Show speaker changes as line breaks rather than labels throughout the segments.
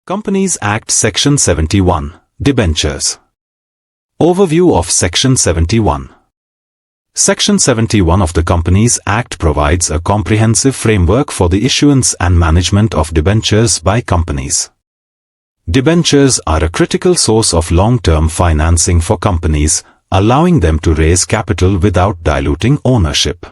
Companies Act Section 71, Debentures. Overview of Section 71. Section 71 of the Companies Act provides a comprehensive framework for the issuance and management of debentures by companies. Debentures are a critical source of long-term financing for companies, allowing them to raise capital without diluting ownership.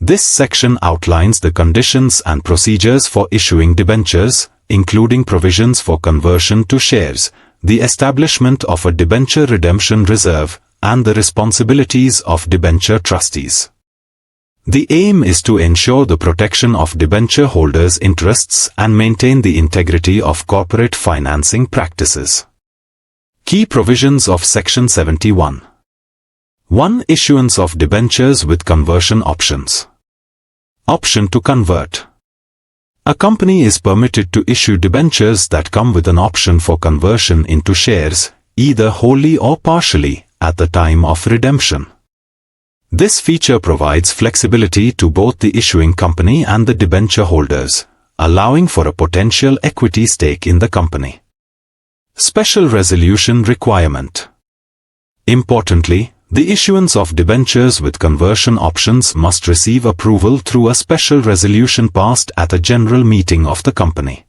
This section outlines the conditions and procedures for issuing debentures, including provisions for conversion to shares, the establishment of a debenture redemption reserve, and the responsibilities of debenture trustees. The aim is to ensure the protection of debenture holders' interests and maintain the integrity of corporate financing practices. Key provisions of Section 71. 1. Issuance of debentures with conversion options. Option to convert. A company is permitted to issue debentures that come with an option for conversion into shares, either wholly or partially, at the time of redemption. This feature provides flexibility to both the issuing company and the debenture holders, allowing for a potential equity stake in the company. Special resolution requirement. Importantly, the issuance of debentures with conversion options must receive approval through a special resolution passed at a general meeting of the company.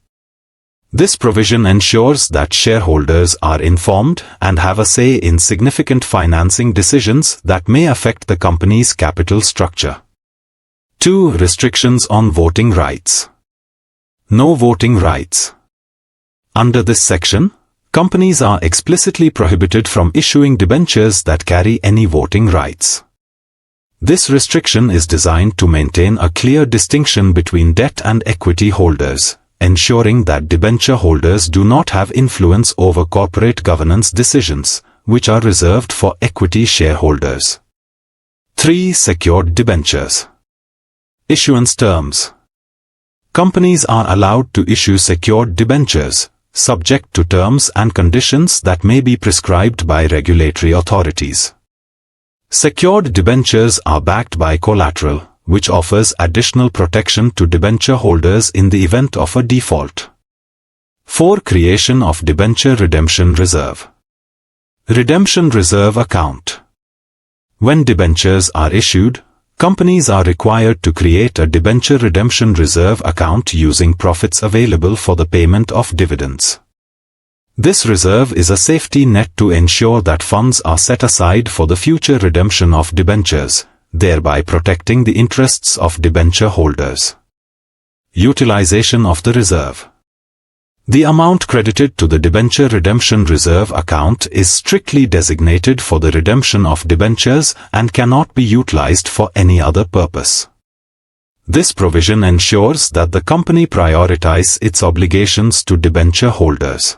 This provision ensures that shareholders are informed and have a say in significant financing decisions that may affect the company's capital structure. 2. Restrictions on voting rights. No voting rights. Under this section, companies are explicitly prohibited from issuing debentures that carry any voting rights. This restriction is designed to maintain a clear distinction between debt and equity holders, ensuring that debenture holders do not have influence over corporate governance decisions, which are reserved for equity shareholders. 3. Secured debentures. Issuance terms. Companies are allowed to issue secured debentures, subject to terms and conditions that may be prescribed by regulatory authorities. Secured debentures are backed by collateral, which offers additional protection to debenture holders in the event of a default. 4. Creation of debenture redemption reserve. Redemption reserve account. When debentures are issued, companies are required to create a debenture redemption reserve account using profits available for the payment of dividends. This reserve is a safety net to ensure that funds are set aside for the future redemption of debentures, thereby protecting the interests of debenture holders. Utilization of the reserve. The amount credited to the debenture redemption reserve account is strictly designated for the redemption of debentures and cannot be utilized for any other purpose. This provision ensures that the company prioritizes its obligations to debenture holders.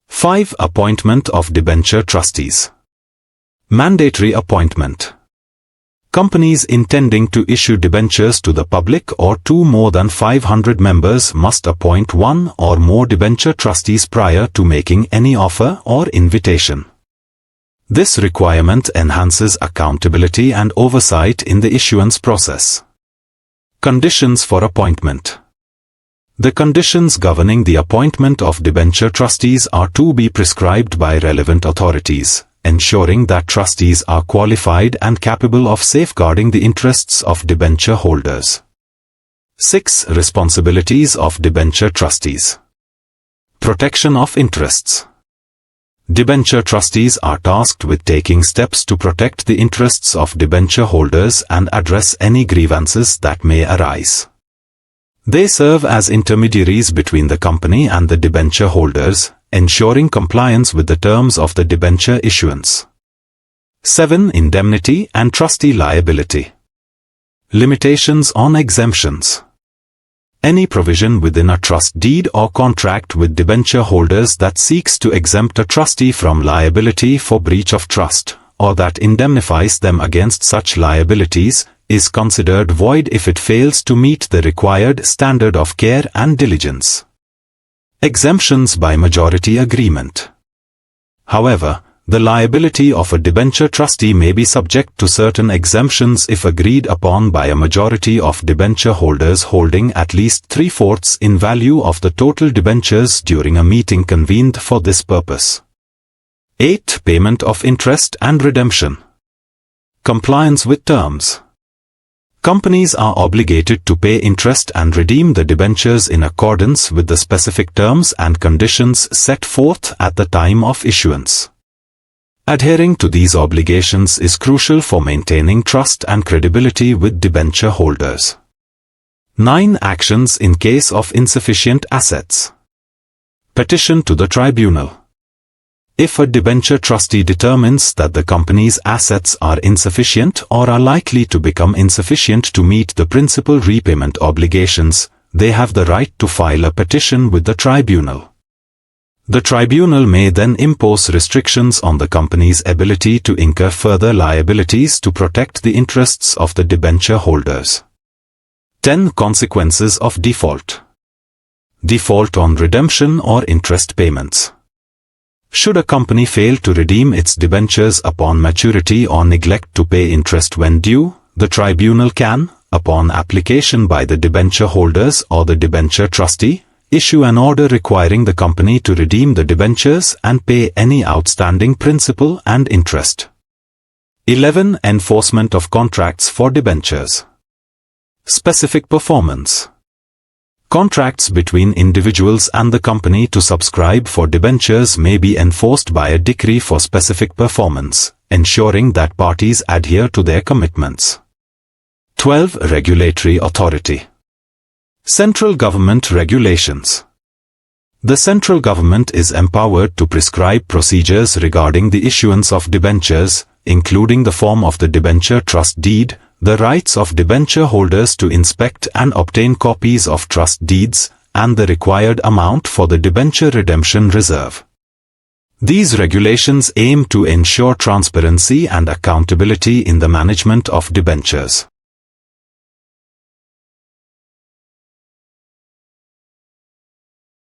5. Appointment of debenture trustees. Mandatory appointment. Companies intending to issue debentures to the public or to more than 500 members must appoint one or more debenture trustees prior to making any offer or invitation. This requirement enhances accountability and oversight in the issuance process. Conditions for appointment. The conditions governing the appointment of debenture trustees are to be prescribed by relevant authorities, ensuring that trustees are qualified and capable of safeguarding the interests of debenture holders. 6. Responsibilities of debenture trustees. Protection of interests. Debenture trustees are tasked with taking steps to protect the interests of debenture holders and address any grievances that may arise. They serve as intermediaries between the company and the debenture holders, ensuring compliance with the terms of the debenture issuance. 7. Indemnity and trustee liability. Limitations on exemptions. Any provision within a trust deed or contract with debenture holders that seeks to exempt a trustee from liability for breach of trust, or that indemnifies them against such liabilities, is considered void if it fails to meet the required standard of care and diligence. Exemptions by majority agreement. However, the liability of a debenture trustee may be subject to certain exemptions if agreed upon by a majority of debenture holders holding at least 3/4 in value of the total debentures during a meeting convened for this purpose. 8. Payment of interest and redemption. Compliance with terms. Companies are obligated to pay interest and redeem the debentures in accordance with the specific terms and conditions set forth at the time of issuance. Adhering to these obligations is crucial for maintaining trust and credibility with debenture holders. 9. Actions in case of insufficient assets. Petition to the tribunal. If a debenture trustee determines that the company's assets are insufficient or are likely to become insufficient to meet the principal repayment obligations, they have the right to file a petition with the tribunal. The tribunal may then impose restrictions on the company's ability to incur further liabilities to protect the interests of the debenture holders. 10. Consequences of default. Default on redemption or interest payments. Should a company fail to redeem its debentures upon maturity or neglect to pay interest when due, the tribunal can, upon application by the debenture holders or the debenture trustee, issue an order requiring the company to redeem the debentures and pay any outstanding principal and interest. 11. Enforcement of contracts for debentures. Specific performance. Contracts between individuals and the company to subscribe for debentures may be enforced by a decree for specific performance, ensuring that parties adhere to their commitments. 12. Regulatory authority. Central government regulations. The central government is empowered to prescribe procedures regarding the issuance of debentures, including the form of the debenture trust deed, the rights of debenture holders to inspect and obtain copies of trust deeds, and the required amount for the debenture redemption reserve. These regulations aim to ensure transparency and accountability in the management of debentures.